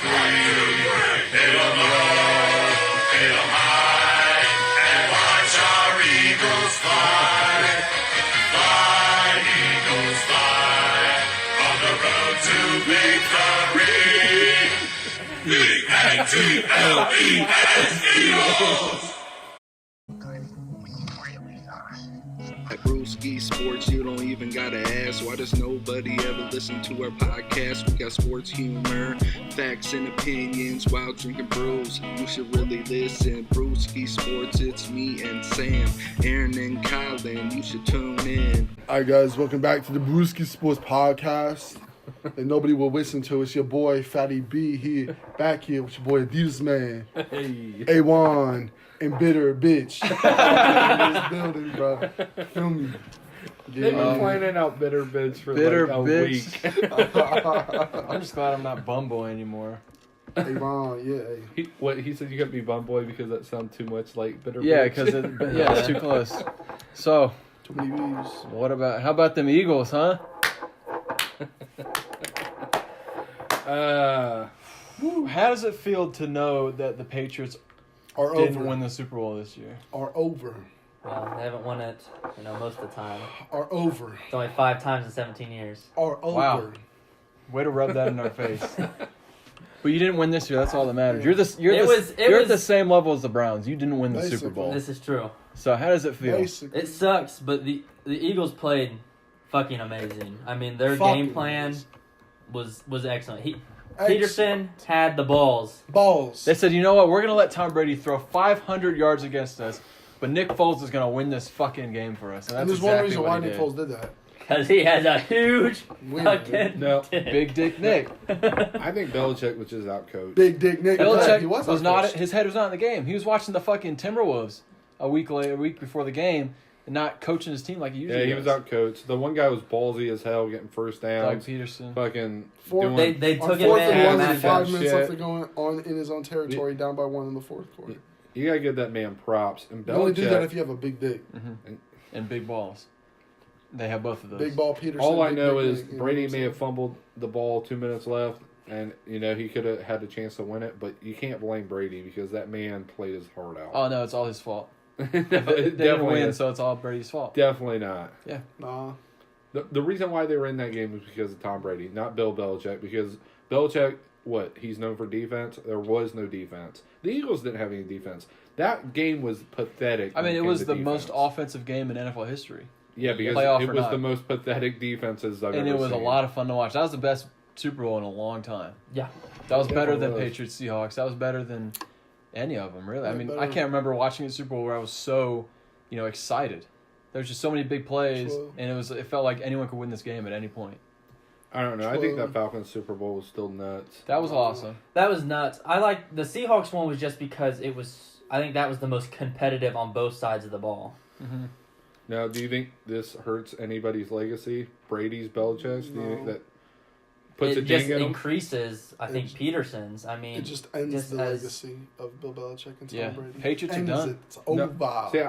Hit 'em low, hit 'em high, and watch our Eagles fly. Fly, Eagles fly, on the road to victory. E-A-G-L-E-S, Eagles! At Brewski Sports, you don't even gotta ask. Why does nobody ever listen to our podcast? We got sports humor, facts and opinions while drinking brews. You should really listen. Brewski Sports, it's me and Sam, Aaron and Colin. You should tune in. All right, guys, welcome back to the Brewski Sports Podcast. And nobody will listen to. It's your boy Fatty B here, back here with your boy Adidas Man, A1, and Bitter Bitch. In this building, bro. Feel me? They've been planning out Bitter Bitch for Bitter like a bitch. week. I'm just glad I'm not Bumboy anymore. A1, yeah. He said you couldn't be Bumboy because that sounds too much like Bitter Yeah, Bitch. because it's too close. So, Too many views. how about them Eagles, huh? How does it feel to know that the Patriots Are didn't over. win the Super Bowl this year? Are over. Well, they haven't won it, most of the time. Are over. It's only 5 times in 17 years. Are over. Wow. Way to rub that in our face. But you didn't win this year. That's all that matters. You're at the same level as the Browns. You didn't win the Super Basically. Bowl. This is true. So how does it feel? Basically. It sucks, but the Eagles played fucking amazing. I mean, their Fucking game plan amazing. was excellent. Peterson had the balls. Balls. They said, you know what? We're going to let Tom Brady throw 500 yards against us, but Nick Foles is going to win this fucking game for us. And And that's there's one exactly reason what why he Nick did. Foles did that. Because he has a huge Win, fucking No. dick. Big Dick Nick. I think Belichick was just outcoached. Big Dick Nick. Belichick He was was not. outcoached. His head was not in the game. He was watching the fucking Timberwolves a week before the game, and not coaching his team like he usually Yeah, he does. was outcoached. The one guy was ballsy as hell, getting first Doug downs. Peterson. Fucking Four- doing... They On took him fourth in and and one match with that 5 minutes shit. left to go on in his own territory, down by 1 in the fourth quarter. You gotta give that man props. And You only do that Belichick, if you have a big dick. And big balls. They have both of those. Big ball Peterson. all I big know dick is Nick, you know Brady what I'm may saying? have fumbled the ball 2 minutes left, and he could have had a chance to win it. But you can't blame Brady because that man played his heart out. Oh no, it's all his fault. No, They it didn't definitely win, is. so it's all Brady's fault. Definitely not. Nah. The reason why they were in that game was because of Tom Brady, not Bill Belichick. Because Belichick, he's known for defense. There was no defense. The Eagles didn't have any defense. That game was pathetic. I mean, when it came was to the defense. most offensive game in NFL history. Yeah, because playoff it or was not. the most pathetic defenses I've ever And seen. it was a lot of fun to watch. That was the best Super Bowl in a long time. Yeah. That was better than was. Patriots Seahawks. That was better than any of them, really. I Yeah, mean, better. I can't remember watching a Super Bowl where I was so, excited. There was just so many big plays, True. and it felt like anyone could win this game at any point. I don't know. I think True. that Falcons Super Bowl was still nuts. That was awesome. That was nuts. I like the Seahawks one was just because I think that was the most competitive on both sides of the ball. Now, do you think this hurts anybody's legacy? Brady's, Belichick's? Do you think No. that puts It a just ding in them? increases, I think, It- Peterson's. I mean, It just ends just the as- legacy of Bill Belichick and Tom Yeah, Brady. Patriots are Ends done. it. It's over. No, see, I'm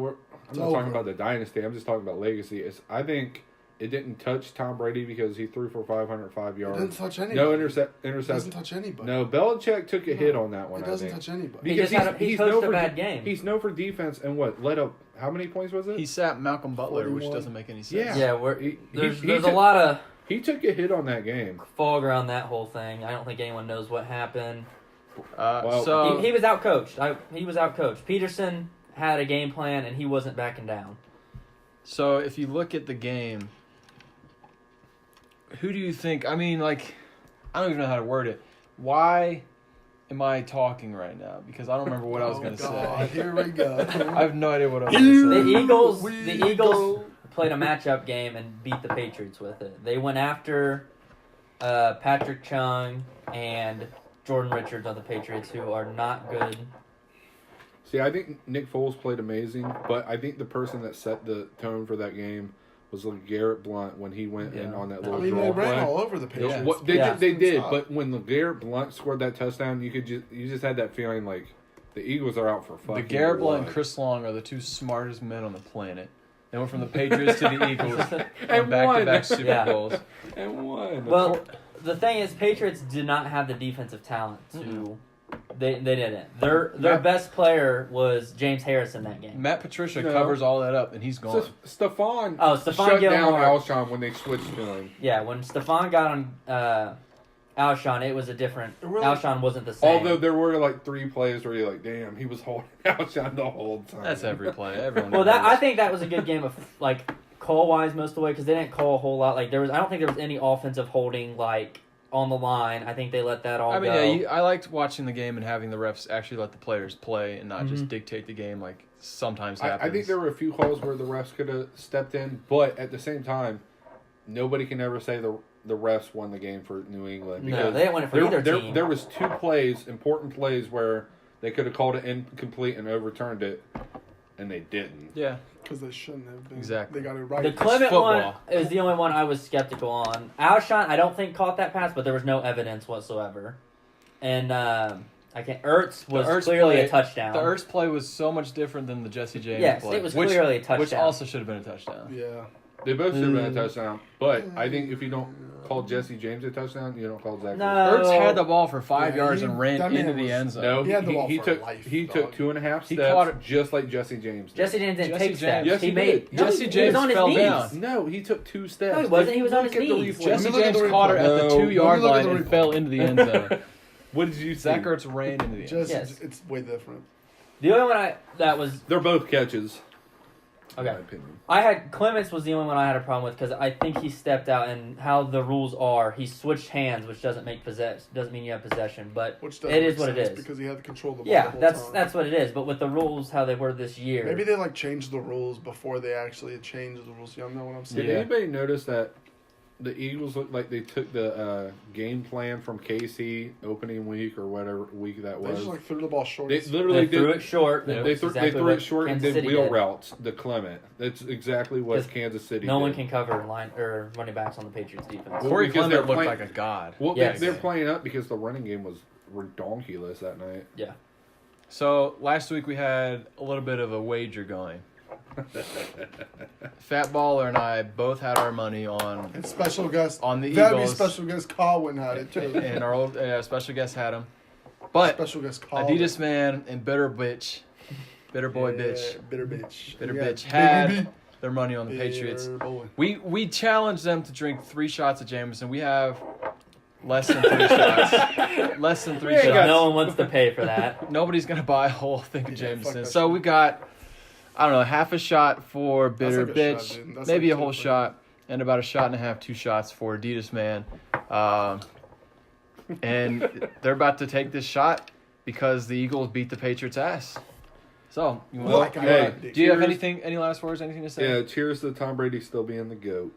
not It's talking over. about the dynasty. I'm just talking about legacy. I think it didn't touch Tom Brady because he threw for 505 It yards. doesn't touch anybody. No It doesn't interception. touch anybody. No, Belichick took a hit on that one. It doesn't I think. touch anybody. He just had he coached a bad game. He's known for defense and let up. How many points was it? He sat Malcolm Butler, which 41. doesn't make any sense. Yeah. Yeah, He there's a took- lot of He took a hit on that game. fog around that whole thing. I don't think anyone knows what happened. Well, So He was outcoached. He was outcoached. Peterson had a game plan, and he wasn't backing down. So if you look at the game, who do you think? I mean, I don't even know how to word it. Why am I talking right now? Because I don't remember what I was going to God, say. Here we go. I have no idea what I was going The to say. Eagles played a matchup game and beat the Patriots with it. They went after Patrick Chung and Jordan Richards on the Patriots, who are not good. See, I think Nick Foles played amazing, but I think the person that set the tone for that game was LeGarrette Blount when he went in Yeah. on that I little mean, draw they play. ran all over the Patriots. Yeah. What they Yeah. did, they did, Stop. but when LeGarrette Blount scored that touchdown, you just had that feeling like the Eagles are out for The fucking Garrett Blunt and blood. Chris Long are the two smartest men on the planet. They went from the Patriots to the Eagles And on back-to-back won. Super Yeah. Bowls. and won. Well, the thing is, Patriots did not have the defensive talent to. They didn't. Their best player was James Harris in that game. Matt Patricia covers all that up, and he's gone. Stephon Stephon shut down Gilmore. Alshon when they switched to him. Yeah, when Stephon got on Alshon, it was a different. Alshon wasn't the same. Although there were like 3 plays where you're like, damn, he was holding Alshon the whole time. That's every play. Everyone. Well, I think that was a good game of like call wise most of the way because they didn't call a whole lot. Like I don't think there was any offensive holding like on the line. I think they let that all go. Yeah, I liked watching the game and having the refs actually let the players play and not just dictate the game like sometimes happens. I think there were a few calls where the refs could have stepped in, but at the same time, nobody can ever say the refs won the game for New England. No, they didn't win it for either team. There was 2 plays, important plays, where they could have called it incomplete and overturned it, and they didn't. Yeah. Because they shouldn't have been. Exactly. They got it right. The Clement one is the only one I was skeptical on. Alshon, I don't think caught that pass, but there was no evidence whatsoever. And Ertz was clearly a touchdown. The Ertz play was so much different than the Jesse James yes, play. It was clearly a touchdown. Which also should have been a touchdown. Yeah. They both should have been a touchdown, but I think if you don't call Jesse James a touchdown, you don't call Zach. No. Ertz had the ball for 5 yards and ran into the end zone. No, he had the ball for took life, he dog. took 2.5 He steps, caught it. just like Jesse James did. Jesse James didn't take steps. Yes, he did. Jesse he James was on his fell knees. down. No, he took 2 steps. No, he wasn't. He was on his Look at the knees. replay. Jesse Let me look at James the caught her at the replay. 2-yard Let me look at line the and replay. fell into the end zone. What did you see? Zach Ertz ran into the end zone. Just, Yes. It's way different. The only one that was They're both catches. In okay. my opinion. I had Clements was the only one I had a problem with because I think he stepped out and how the rules are. He switched hands, which doesn't mean you have possession, but Which doesn't it is make what it sense is. because he had to control the ball. Yeah, the whole that's time. that's what it is. But with the rules how they were this year, Maybe they changed the rules before they actually changed the rules. Y'all know what I'm saying? Did anybody notice that the Eagles looked like they took the game plan from KC opening week or whatever week that They was? just threw the ball short. They literally they threw did. it short. Yeah. They threw it short and did wheel route. routes. The Clement. That's exactly what 'Cause Kansas City. No did. one can cover line or running backs on the Patriots defense. Well, Corey because Clement they're looked playing- like a god. Well, Yes. they're playing up because the running game was redonkulous that night. Yeah. So last week we had a little bit of a wager going. Fat Baller and I both had our money on, And special guest On the That'd Eagles. be special guest Colin had it too. and our old special guest had him. But Special guest Colin. Adidas Man and Bitter Boy Yeah, Bitch, Bitter bitch. Bitter Yeah, Bitch had BBB. their money on the Patriots. Bitter boy. We challenged them to drink 3 shots of Jameson. We have less than 3 shots. Less than 3 Yeah, shots. No one wants to pay for that. Nobody's gonna buy a whole thing of Yeah, Jameson. fuck that So shit. we got, I don't know, half a shot for Bitter like a shot, Bitch, dude. That's maybe like a whole 2 shot, and about a shot and a half, 2 shots for Adidas Man. And they're about to take this shot because the Eagles beat the Patriots' ass. So, you Well, want, hey, do you have cheers. any last words, anything to say? Yeah, cheers to Tom Brady still being the GOAT.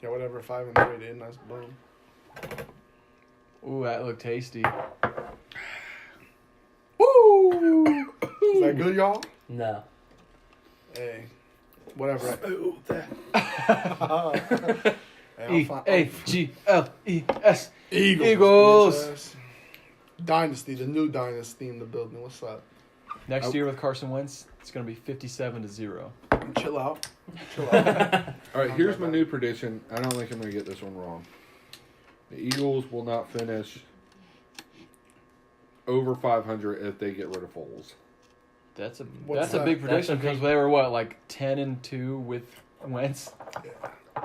Yeah, whatever. 5-3, dude. Nice boom. Ooh, that looked tasty. Woo! Is that good, y'all? No. Hey, whatever. Oh, that. Hey, I'm fine. EAGLES. Eagles. bitch-ass. Dynasty, the new dynasty in the building. What's up? Next year with Carson Wentz, it's going to be 57-0. Chill out. Chill out. All right, here's my new prediction. I don't think I'm going to get this one wrong. The Eagles will not finish over 500 if they get rid of Foles. That's a What's big that? prediction That's a big- because they were what, like 10-2 with Wentz.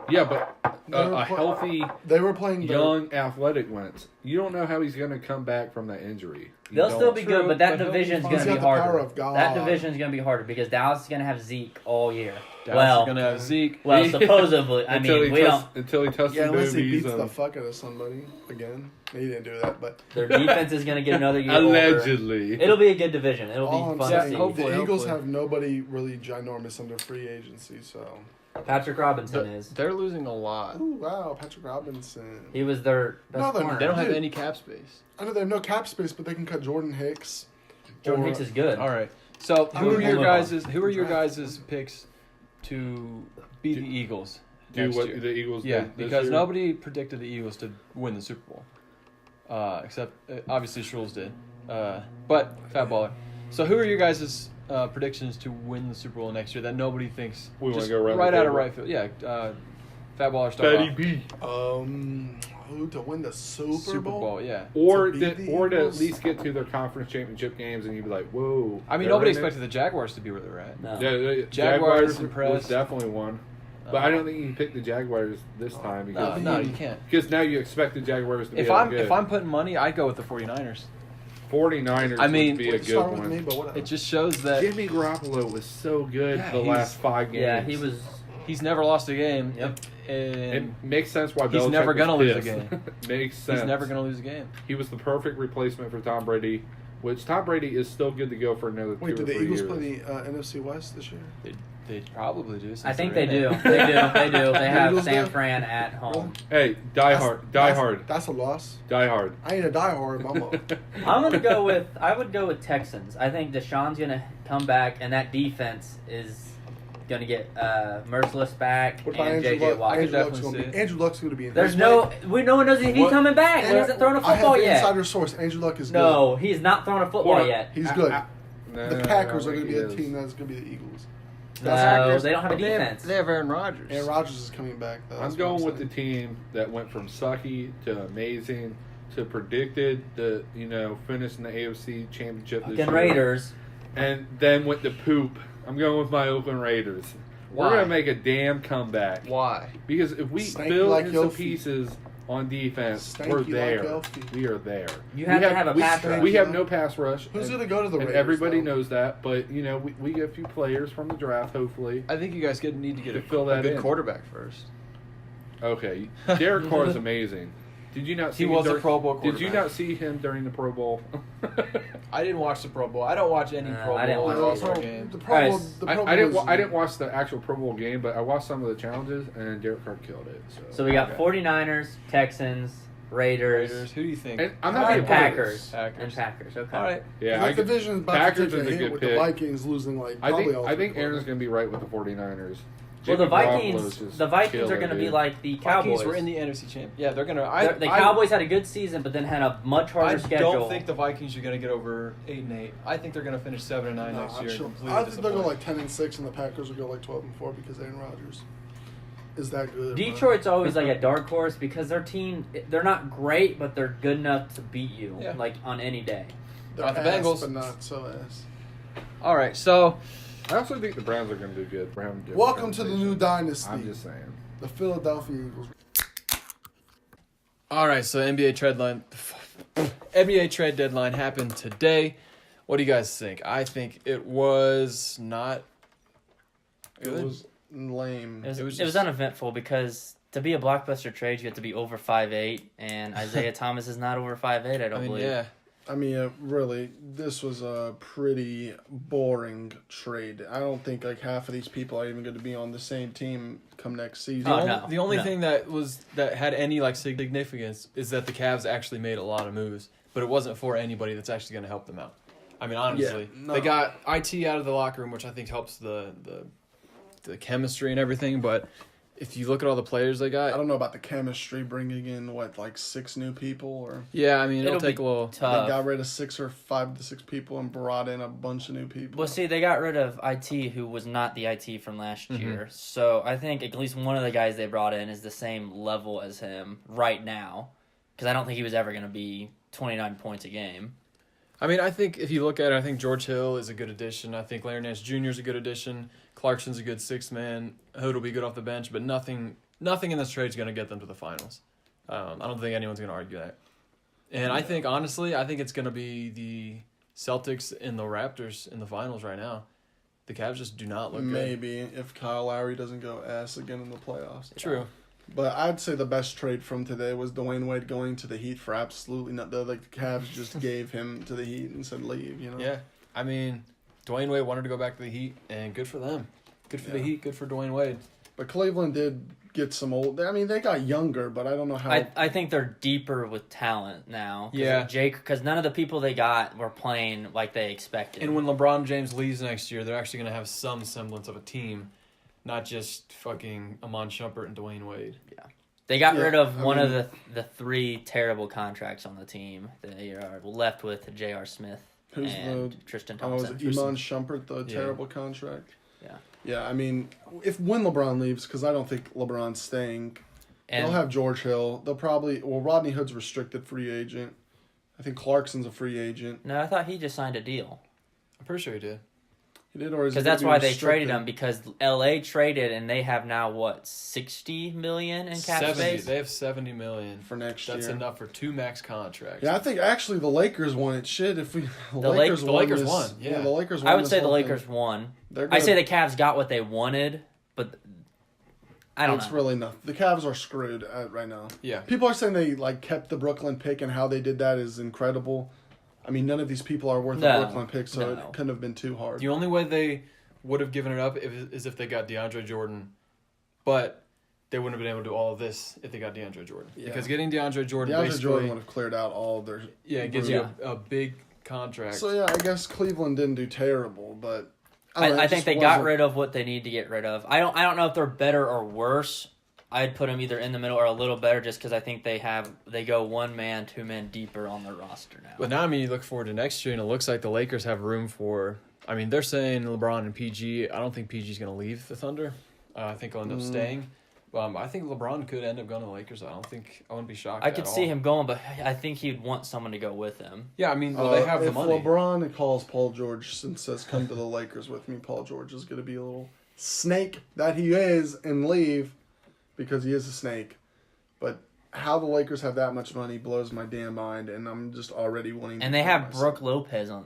Yeah, but They were a pl- healthy, They were playing their- young, athletic Wentz. You don't know how he's going to come back from that injury. You They'll don't. still be True, good, but that but he'll be division's fine. going to He's be got the power harder. of God. That division's going to be harder because Dallas is going to have Zeke all year. Dallas is going to have Zeke. Well, supposedly. I until mean, he we tests, don't. until he tests Yeah, the unless he boobies. beats the fuck out of somebody again. He didn't do that, but Their defense is going to get another year older. Allegedly. It'll be a good division. It'll all be I'm fun saying, to see. hopefully. the Eagles have nobody really ginormous under free agency, so. Patrick Robinson is. They're losing a lot. Ooh, wow, Patrick Robinson. He was their best No, they're corner. They don't have Dude. any cap space. I know they have no cap space, but they can cut Jordan Hicks. Jordan or- Hicks is good. All right. So I who are would your move guys' Draft. picks to beat the Eagles Do next what year? the Eagles Yeah, did this because year. nobody predicted the Eagles to win the Super Bowl, except obviously Schrules did. But Fat Baller. So who are your guys' predictions to win the Super Bowl next year that nobody thinks? We wanna just go around right the out of table? right field. Yeah, Fat Baller start Fatty off. B. Who to win the Super Super Bowl, yeah. Or To beat the or to at Eagles? least get to their conference championship games, and you'd be like, whoa. I mean, they're nobody in it? expected the Jaguars to be where they're at. No. Yeah, the Jaguars Jaguars impressed. was definitely one. But I don't think you can pick the Jaguars this time because No, you can't. because now you expect the Jaguars to be If able I'm good. if I'm putting money, I'd go with the 49ers. 49ers I mean, would be a It's good fine with me, one. but whatever. It just shows that Jimmy Garoppolo was so good Yeah, the he's- last 5 games. Yeah, he was. he's never lost a game. Yep. It And makes sense why He's Belichick never was gonna lose a pissed. game. Makes sense. he's never going to lose a game. He was the perfect replacement for Tom Brady, which Tom Brady is still good to go for another 2 Wait, or did 3 the Eagles years. play the NFC West this year? They probably do. I think they're they in do. it. They do. They do. They have Eagles San do? Fran at home. Hey, die hard. That's a loss. Die hard. I ain't a diehard, but I'm gonna go with. I would go with Texans. I think Deshaun's gonna come back, and that defense is gonna get Merciless back What about and Andrew JJ Luck? Watt. Andrew Luck's definitely gonna see be. it. Andrew Luck's gonna be in. There's his no. way. No one knows if he's What? coming back. He And hasn't thrown a I have football the yet. insider source. Andrew Luck is good. No, he's not throwing a football yet. He's good. No, The I Packers are don't going to think be a he team is. that's going to be the Eagles. No, they don't have a defense. They have Aaron Rodgers. Aaron Rodgers is coming back. Though. I'm That's what going with the saying. team that went from sucky to amazing to predicted the finish in the AFC Championship this Fucking year, Raiders. and then went to poop. I'm going with my Oakland Raiders. Why? We're gonna make a damn comeback Why? because if we Stanky build like in your some feet. pieces on defense, Stanky we're like there. your feet. We are there. You have to have a we, pass rush. We have no pass rush. Who's and- going to go to the and Raiders? everybody though? knows that, but we get a few players from the draft, hopefully. I think you guys need to get To a, fill a that good in. quarterback first. Okay, Derek Carr is amazing. Did you not see He him was a during- Pro Bowl Did you quarterback. not see him during the Pro Bowl? I didn't watch the Pro Bowl. I don't watch any Pro I didn't Bowl watch or it. All-Star The games. Pro Bowl, Guys, the Pro I didn't. Bowl I didn't watch the actual Pro Bowl game, but I watched some of the challenges, and Derek Carr killed it. So we got Okay. 49ers, Texans, Raiders, Raiders. Who do you think? And I'm not being and biased. Packers. And Packers. Packers. Okay. All right. Yeah, that division is about Packers to take is a a hit good with pick. the Vikings losing like I probably think. all I three think Aaron's quarterbacks. going to be right with the 49ers. Well, the Jimmy Garoppolo's Vikings. just The Vikings killer, are going to be dude. like the Vikings Cowboys. were in the NFC Champ. Yeah, they're gonna. The Cowboys had a good season, but then had a much I harder schedule. don't think the Vikings are gonna get over 8-8. I think they're gonna finish 7-9 Nah, next year. sure. And completely I think they'll go disappoint. like 10-6, and the Packers will go like 12-4 because Aaron Rodgers is that good. bro. Detroit's always like a dark horse because their team, they're not great, but they're good enough to beat you, Yeah. like on any day. They're Not the ass, Bengals. but not so ass. All right, so I also think the Browns are going to do good. We're having a different Welcome to the new conversation. dynasty, I'm just saying. the Philadelphia Eagles. all right, so NBA trade deadline happened today. What do you guys think? I think it was not good. It was lame. It was, It was it was just- uneventful because to be a blockbuster trade, you have to be over 5'8", and Isaiah Thomas is not over 5'8". I don't believe. yeah. I mean, really, this was a pretty boring trade. I don't think like half of these people are even going to be on the same team come next season. Oh, no. The only no. thing that had any like significance is that the Cavs actually made a lot of moves, but it wasn't for anybody that's actually going to help them out. I mean, honestly, Yeah, no. they got IT out of the locker room, which I think helps the chemistry and everything. But if you look at all the players they I got, don't know about the chemistry bringing in like 6 new people, or yeah, I mean, it'll It'll take be a little. they tough. got rid of 5 to 6 people and brought in a bunch of new people. Well, see, they got rid of IT, who was not the IT from last Mm-hmm. year. So I think at least one of the guys they brought in is the same level as him right now. Because I don't think he was ever going to be 29 points a game. I mean, I think if you look at it, I think George Hill is a good addition. I think Larry Nance Jr. is a good addition. Clarkson's a good 6th man. Hood will be good off the bench, but nothing in this trade is going to get them to the finals. I don't think anyone's going to argue that. And I think, honestly, it's going to be the Celtics and the Raptors in the finals right now. The Cavs just do not look good. Maybe if Kyle Lowry doesn't go ass again in the playoffs. True. But I'd say the best trade from today was Dwayne Wade going to the Heat for absolutely not. The Cavs just gave him to the Heat and said leave. You know. Yeah. I mean, Dwayne Wade wanted to go back to the Heat, and good for them. Good for the Yeah. Heat. Good for Dwayne Wade. But Cleveland did get some old. I mean, they got younger, but I don't know how. I think they're deeper with talent now. Yeah. Because none of the people they got were playing like they expected. And when LeBron James leaves next year, they're actually going to have some semblance of a team, not just fucking Amon Shumpert and Dwayne Wade. They got Yeah, rid of I one mean- of the 3 terrible contracts on the team. They are left with J.R. Smith Who's and the- Tristan Oh, was Thompson. it Iman Shumpert, the Yeah. terrible contract? Yeah. Yeah, I mean, when LeBron leaves, because I don't think LeBron's staying, And They'll have George Hill. They'll probably Rodney Hood's restricted free agent. I think Clarkson's a free agent. no, I thought he just signed a deal. I'm pretty sure he did. He did, or is Because that's why they traded him, because LA traded and they have now what, $60 million in cap 70. space? They have $70 million for next That's year. enough for 2 max contracts. Yeah, I think actually the Lakers won it. Shit, if we The Lakers won won, this- yeah. the Lakers. I won would this say the whole thing. Lakers won. They're I gonna- say the Cavs got what they wanted, but I don't It's know. really nothing. The Cavs are screwed right now. Yeah. People are saying they kept the Brooklyn pick, and how they did that is incredible. I mean, none of these people are worth No, a Brooklyn pick, so no. it couldn't have been too hard. The only way they would have given it up is if they got DeAndre Jordan, but they wouldn't have been able to do all of this if they got DeAndre Jordan. Yeah. Because getting DeAndre Jordan DeAndre basically, Jordan would have cleared out all of their. it gives you a big contract. So yeah, I guess Cleveland didn't do terrible, but don't know, it I think just they got wasn't- rid of what they need to get rid of. I don't know if they're better or worse. I'd put them either in the middle or a little better, just because I think they go 1 man, 2 men deeper on their roster now. But now, I mean, you look forward to next year, and it looks like the Lakers have room for. I mean, they're saying LeBron and PG. I don't think PG's going to leave the Thunder. I think he'll end up staying. I think LeBron could end up going to the Lakers. I wouldn't be shocked. I could at see all. him going, but I think he'd want someone to go with him. Yeah, I mean, they have the if money. LeBron calls Paul George and says, "Come to the Lakers with me," Paul George is going to be a little snake that he is and leave because he is a snake. But how the Lakers have that much money blows my damn mind, and I'm just already wanting. And to they kill have myself. Brooke Lopez on.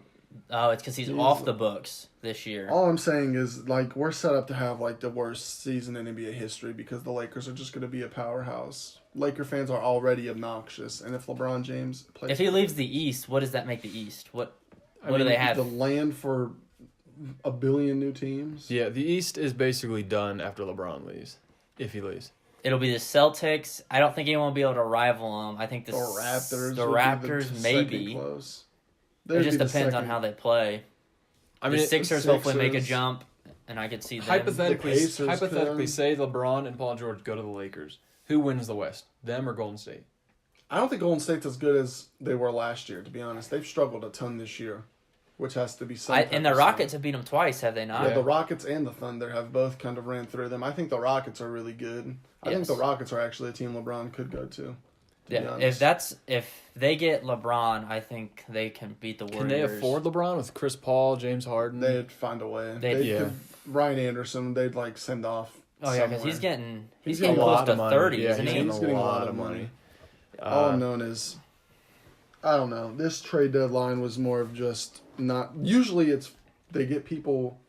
Oh, it's because he's off the books this year. All I'm saying is, we're set up to have, the worst season in NBA history because the Lakers are just going to be a powerhouse. Laker fans are already obnoxious, and if LeBron James plays... If he leaves the East, what does that make the East? What do mean, they have? The land for a billion new teams? Yeah, the East is basically done after LeBron leaves, if he leaves. It'll be the Celtics. I don't think anyone will be able to rival them. I think The Raptors. The would be Raptors, second maybe. Close. It They'd just be the depends on second. how they play. I mean, The it- Sixers hopefully make a Sixers. jump, and I could see them. hypothetically, The Pacers hypothetically, could. say LeBron and Paul George go to the Lakers. Who wins the West? Them or Golden State? I don't think Golden State's as good as they were last year, to be honest. They've struggled a ton this year, which has to be something. And the Rockets have beat them twice, have they not? Yeah, the Rockets and the Thunder have both kind of ran through them. I think the Rockets are really good. I think Yes. the Rockets are actually a team LeBron could go to. be Yeah, honest. if they get LeBron, I think they can beat the Warriors. Can they afford LeBron with Chris Paul, James Harden? They'd find a way. They'd- Yeah. Ryan Anderson, they'd send off. Oh yeah, because somewhere. he's getting He's getting getting a close lot to of money. 30, Yeah, isn't he's he? getting He's getting a lot of money. All I'm known is, I don't know. This trade deadline was more of just not. Usually, they get people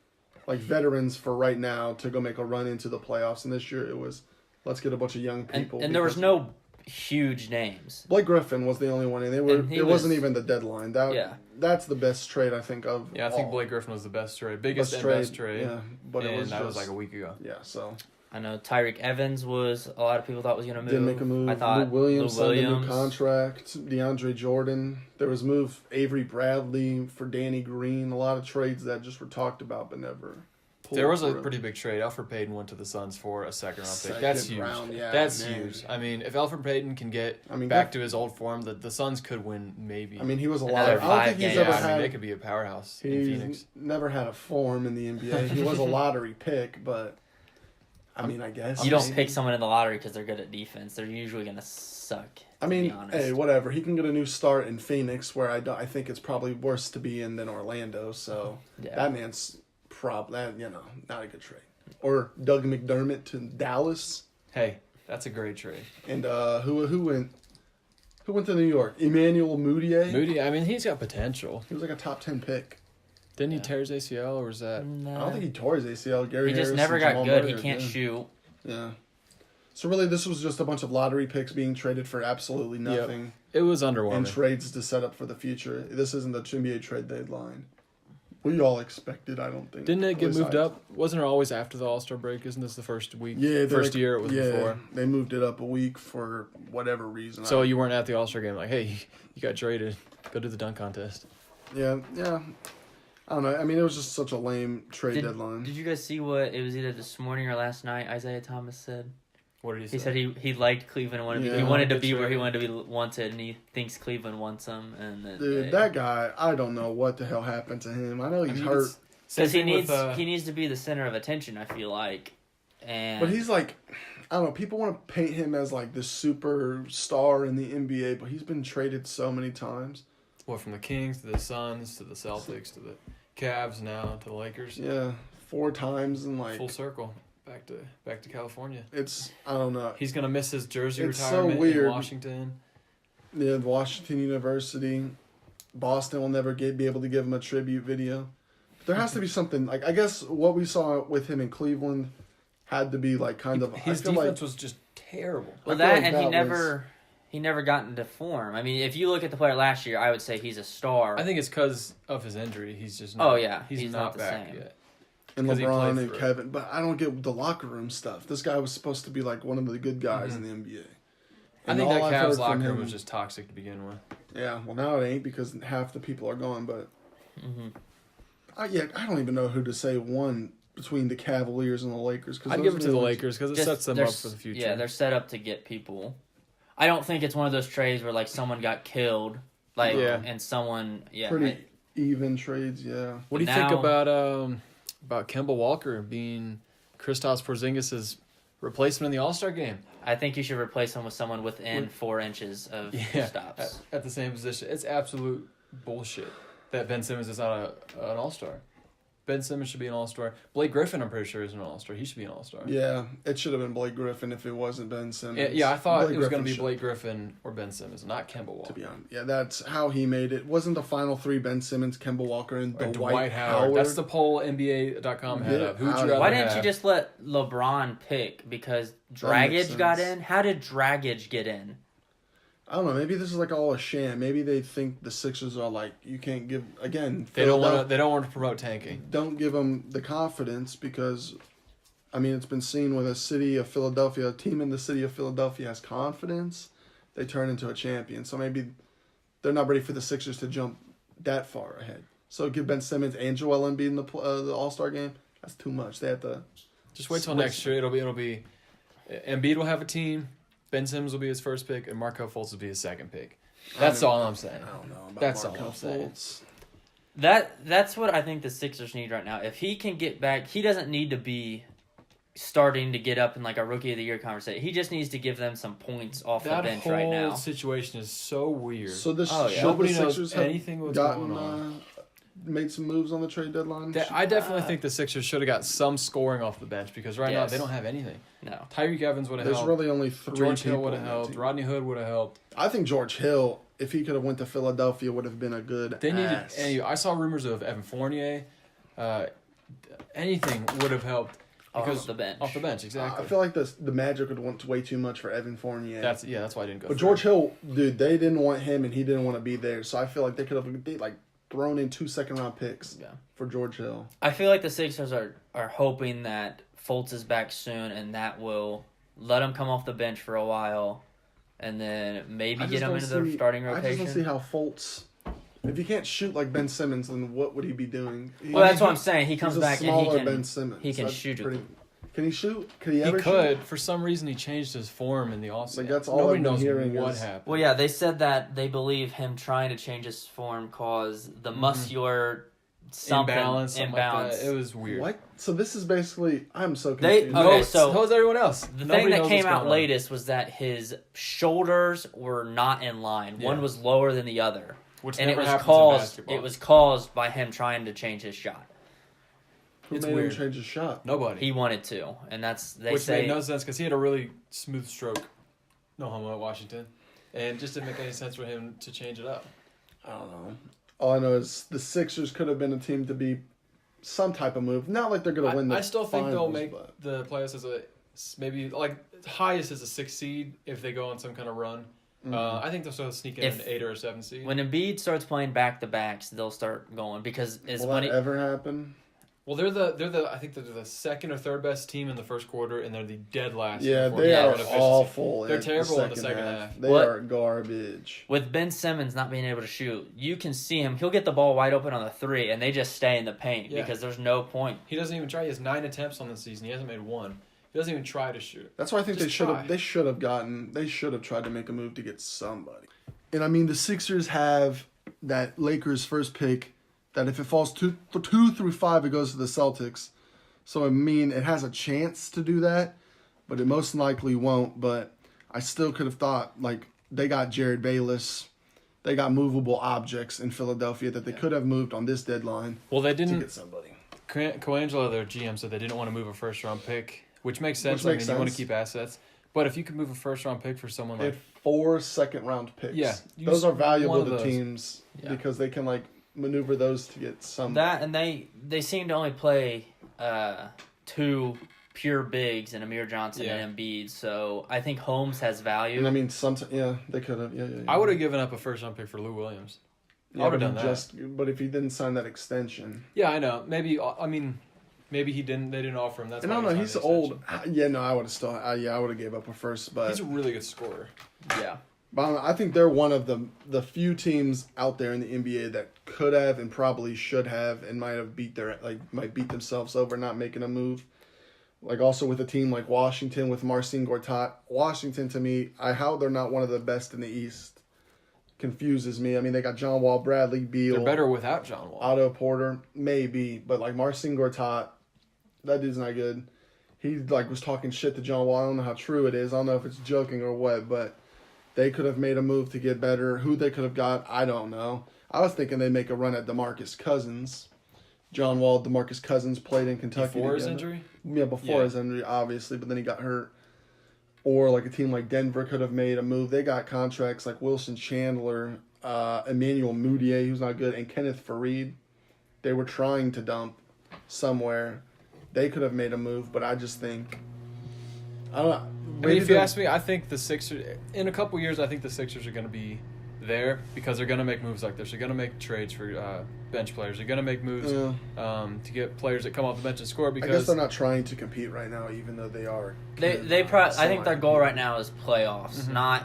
like veterans for right now to go make a run into the playoffs, and this year it was let's get a bunch of young people. And there was because no huge names. Blake Griffin was the only one, and And he it wasn't was- even the deadline. Yeah. That's the best trade I think of. Yeah, I think all. Blake Griffin was the best trade, biggest Best and best trade. Yeah, but and it was that was just- like a week ago. Yeah, so I know Tyreek Evans was a lot of people thought was going to move. didn't make a move. I thought Lou Williams signed a new Williams. contract. DeAndre Jordan. There was move Avery Bradley for Danny Green. A lot of trades that just were talked about but never. pulled There was a through. pretty big trade. Alfred Payton went to the Suns for a second round pick. Second That's huge. round, yeah, That's man. huge. I mean, if Alfred Payton can get I mean, back that- to his old form, the Suns could win maybe. I mean, he was a Another lot. I don't think 5 he's games. ever yeah, I mean, had. they could be a powerhouse in He's Phoenix. never had a form in the NBA. He was a lottery pick, but I mean, I guess You don't maybe. pick someone in the lottery because they're good at defense. They're usually going to suck. I to be mean, honest. hey, whatever. He can get a new start in Phoenix, where I think it's probably worse to be in than Orlando. So Yeah. that man's not a good trade. Or Doug McDermott to Dallas, Hey, that's a great trade. and who went to New York? Emmanuel Mudiay. Moody, I mean, he's got potential. He was like a top 10 pick. Didn't he tear his ACL, or was that? I don't think he tore his ACL. Gary he just Harris never and got Jamal good. Murray He are can't good. shoot. Yeah. So really, this was just a bunch of lottery picks being traded for absolutely nothing, It was and underwhelming. trades to set up for the future. This isn't the NBA trade deadline. We all expected, I don't think. Didn't it get At least moved I- up? Wasn't it always after the All-Star break? Isn't this the first week? Yeah, they're first like- year it was before. They moved it up a week for whatever reason. So you weren't at the All-Star game, like, hey, you got traded. Go to the dunk contest. yeah. I don't know. I mean, it was just such a lame trade Did deadline. you guys see what it was either this morning or last night? Isaiah Thomas said What did he say? he said he liked Cleveland and wanted Yeah. he wanted to Good be where he trade. wanted to be wanted, and he thinks Cleveland wants him. And then Dude, that guy, I don't know what the hell happened to him. I know he's hurt, because he Same thing with, needs he needs to be the center of attention. I feel like, and but he's like, I don't know. People want to paint him as like this superstar in the NBA, but he's been traded so many times. What, from the Kings to the Suns to the Celtics to the Cavs now to the Lakers. Yeah, 4 times and like Full circle. Back to California. it's I don't know. He's gonna miss his jersey It's so retirement weird. in Washington. Yeah, Washington University, Boston will never be able to give him a tribute video. There has to be something like I guess what we saw with him in Cleveland had to be like kind of His I feel defense like was just terrible. Well, I feel that like and that he never got into form. I mean, if you look at the player last year, I would say he's a star. I think it's because of his injury. He's just not, Oh, yeah. he's, He's not not the back same. yet. and 'cause he LeBron played and for it. Kevin, but I don't get the locker room stuff. This guy was supposed to be like one of the good guys Mm-hmm. in the NBA. I And think that all I've Cavs heard from locker room him- was just toxic to begin with. Yeah, well now it ain't because half the people are gone. But Mm-hmm. I don't even know who to say won between the Cavaliers and the Lakers. Cause I'd those give are it the to the only- Lakers because it Just- sets them they're up s- for the future. Yeah, they're set up to get people. I don't think it's one of those trades where like someone got killed, like Yeah. and someone Pretty even trades. Yeah, What do you Now- think about Kemba Walker being Kristaps Porzingis' replacement in the All-Star game? I think you should replace him with someone within 4 inches of Yeah, stops. at the same position. It's absolute bullshit that Ben Simmons is not an All-Star. Ben Simmons should be an All-Star. Blake Griffin, I'm pretty sure, is an All-Star. He should be an All-Star. yeah. It should have been Blake Griffin if it wasn't Ben Simmons. Yeah, I thought Blake it was going Griffin to be should- Blake Griffin or Ben Simmons, not Kemba Walker. To be honest, yeah, that's how he made it. Wasn't the final 3 Ben Simmons, Kemba Walker, and Or Dwight Howard? That's the poll NBA.com had Yeah, up. Who would you Howard. rather Why didn't have? you just let LeBron pick? Because That makes Dragic got sense. in. How did Dragic get in? I don't know. Maybe this is like all a sham. Maybe they think the Sixers are like you can't give again. They don't want Philadelphia- to. They don't want to promote tanking. Don't give them the confidence because, I mean, it's been seen with a city of Philadelphia, a team in the city of Philadelphia has confidence, they turn into a champion. So maybe they're not ready for the Sixers to jump that far ahead. So give Ben Simmons and Joel Embiid in the All-Star game. That's too much. They have to. Just wait till Switch. next year. It'll be. Embiid will have a team. Ben Simmons will be his first pick, and Markelle Fultz will be his second pick. That's all I'm saying. I don't know. About That's all Markelle I'm saying. Fultz. That's what I think the Sixers need right now. If he can get back, he doesn't need to be starting to get up in like a Rookie of the Year conversation. He just needs to give them some points off the That bench whole right now. situation is so weird. So this Oh, yeah. should Nobody the knows Sixers have anything what's gotten going on. made some moves on the trade deadline. I definitely think the Sixers should have got some scoring off the bench because right now Yes. they don't have anything. No. Tyreek Evans would have There's helped. really only 3 George Hill people would have on that helped. team. Rodney Hood would have helped. I think George Hill, if he could have went to Philadelphia, would have been a good. They needed. ass. I saw rumors of Evan Fournier. Anything would have helped because Off the bench. Off the bench, exactly. I feel like the Magic would want way too much for Evan Fournier. That's why I didn't go. But for George him. Hill, dude, they didn't want him, and he didn't want to be there. So I feel like they could have thrown in 2 second-round picks Yeah. for George Hill. I feel like the Sixers are hoping that Fultz is back soon, and that will let him come off the bench for a while, and then maybe I get just him don't into the see- starting I just don't see rotation. how Fultz. If he can't shoot like Ben Simmons, then what would he be doing? Well, that's what I'm saying. He comes He's a back and smaller he Ben can Simmons. he can That's shoot it. Can he shoot? Could he He ever could. shoot? For some reason, he changed his form in the offseason. Like, that's all Nobody I've been knows hearing what is- happened. Well, yeah, they said that they believe him trying to change his form caused the muscular something imbalance, something imbalance. like that. It was weird. What? So this is basically. I'm so They- confused. okay, so so is everyone else. The Nobody thing that knows came what's out going on. latest was that his shoulders were not in line. Yeah. One was lower than the other, Which and it never was happens in caused. basketball. It was caused by him trying to change his shot. Who it's made weird. him change his shot? Nobody. He wanted to, and that's they Which say. made no sense because he had a really smooth stroke. No homo at Washington. And just didn't make any sense for him to change it up. I don't know. All I know is the Sixers could have been a team to be some type of move. Not like they're going to win the I still think they'll finals, make but- the playoffs as a maybe like highest as a 6 seed if they go on some kind of run. I think they'll still sneak in If- an 8 or a 7 seed. When Embiid starts playing back to backs, they'll start going because is Will when that he, ever happen? Well, they're the I think they're the second or third best team in the first quarter, and they're the dead last. Yeah, in the fourth they Yeah. are quarter efficiency. awful. They're in terrible in the second half. They What- are garbage. with Ben Simmons not being able to shoot, you can see him. He'll get the ball wide open on the 3, and they just stay in the paint Yeah. because there's no point. He doesn't even try. He has 9 attempts on the season. He hasn't made one. He doesn't even try to shoot. That's why I think Just they should try. have. They should have gotten. They should have tried to make a move to get somebody. And I mean, the Sixers have that Lakers first pick. That if it falls 2 through 5, it goes to the Celtics. So I mean, it has a chance to do that. but it most likely won't. But I still could have thought, like, they got Jared Bayless. They got movable objects in Philadelphia that they could have moved on this deadline Well, they to didn't. get somebody. Colangelo, their GM, said they didn't want to move a first-round pick, which makes sense. Which makes you want to sense. keep assets. But if you could move a first-round pick for someone They like... had 4 second-round picks. Yeah, those use are valuable one of to those. teams Yeah. because they can, like, maneuver those to get some. That and they seem to only play 2 pure bigs in Amir Johnson Yeah. and Embiid. So I think Holmes has value. And I mean, sometimes, yeah, they could have. Yeah. I would have given up a first-round pick for Lou Williams. I would have done that. But if he didn't sign that extension, Yeah, I know. Maybe he didn't. They didn't offer him. That's and I why don't know, he he's signed the old. extension. Yeah, no, I would have still. I would have gave up a first, but He's a really good scorer. yeah. But I don't know, I think they're one of the few teams out there in the NBA that could have and probably should have and might beat themselves over not making a move. Like also with a team like Washington with Marcin Gortat. Washington to me, how they're not one of the best in the East confuses me. I mean, they got John Wall, Bradley Beal, They're better without John Wall. Otto Porter, maybe, but like Marcin Gortat, that dude's not good. He like was talking shit to John Wall. I don't know how true it is. I don't know if it's joking or what, but they could have made a move to get better. Who they could have got, I don't know. I was thinking they'd make a run at DeMarcus Cousins. John Wall, DeMarcus Cousins played in Kentucky Before his together. injury? Yeah, before Yeah. his injury, obviously, but then he got hurt. Or like a team like Denver could have made a move. They got contracts like Wilson Chandler, Emmanuel Mudiay, who's not good, and Kenneth Fareed. They were trying to dump somewhere. They could have made a move, but I just think I don't know. I mean, if you ask me, I think the Sixers, in a couple years, I think the Sixers are going to be there because they're going to make moves like this. They're going to make trades for bench players. They're going to make moves to get players that come off the bench and score I guess because they're not trying to compete right now, even though they are. I think their goal right now is playoffs. Not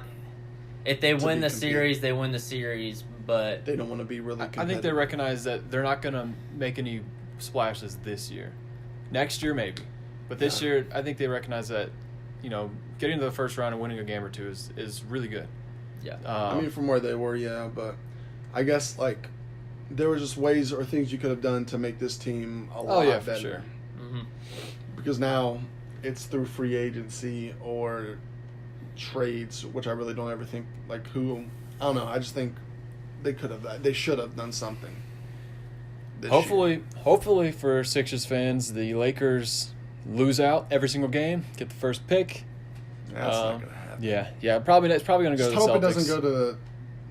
if they win be the competitive. series, they win the series. But They don't want to be really. I think competitive. they recognize that they're not going to make any splashes this year. Next year, maybe. But this year, I think they recognize that, getting to the first round and winning a game or two is really good. yeah, I mean, from where they were, yeah, but I guess like there were just ways or things you could have done to make this team a lot for better. sure. Because now it's through free agency or trades, which I really don't ever think like who. I don't know. I just think they could have. They should have done something. this year. Hopefully for Sixers fans, the Lakers lose out every single game, get the first pick. That's not gonna happen. Yeah. Probably it's probably going to go Just to the hope Celtics. it doesn't go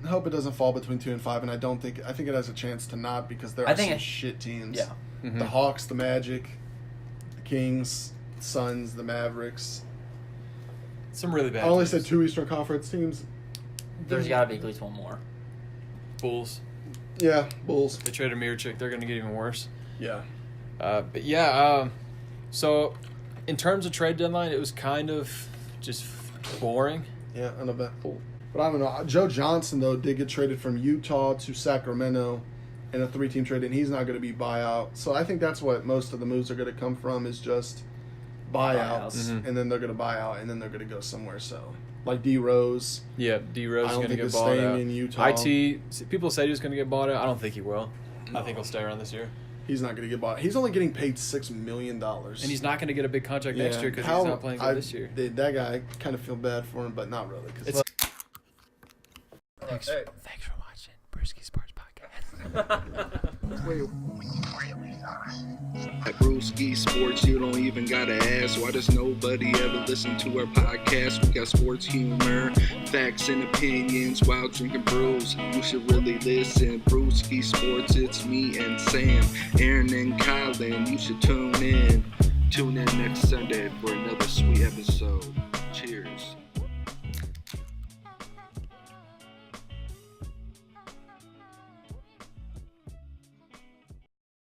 to. Hope it doesn't fall between 2 and 5, and I think it has a chance to not because there I are think some it- shit teams. yeah. Mhm. The Hawks, the Magic, the Kings, Suns, the Mavericks. Some really bad. I only teams. said 2 Eastern Conference teams. there's got to be at least one more. Bulls. Yeah, Bulls. They traded Mirchik. They're going to get even worse. Yeah. So in terms of trade deadline, it was kind of just boring. Yeah, uneventful. But I don't know. Joe Johnson, though, did get traded from Utah to Sacramento in a 3-team trade, and he's not going to be buyout. So I think that's what most of the moves are going to come from is just buyouts, Buyouts. and then they're going to buy out, and then they're going to go somewhere. So, like D Rose. Yeah, D Rose I is don't going to think get he's bought staying out. in Utah. People said he was going to get bought out. I don't think he will. No. I think he'll stay around this year. He's not going to get bought. He's only getting paid $6 million. And he's not going to get a big contract next year because he's not playing good this year. That guy, I kind of feel bad for him, but not really. 'cause It's- Thanks for watching Brewski Sports Podcast. At Brewski Sports, you don't even gotta ask. Why does nobody ever listen to our podcast? We got sports humor, facts and opinions while drinking brews. You should really listen. Brewski Sports, it's me and Sam, Aaron and Colin. You should tune in. Tune in next Sunday for another sweet episode. Cheers.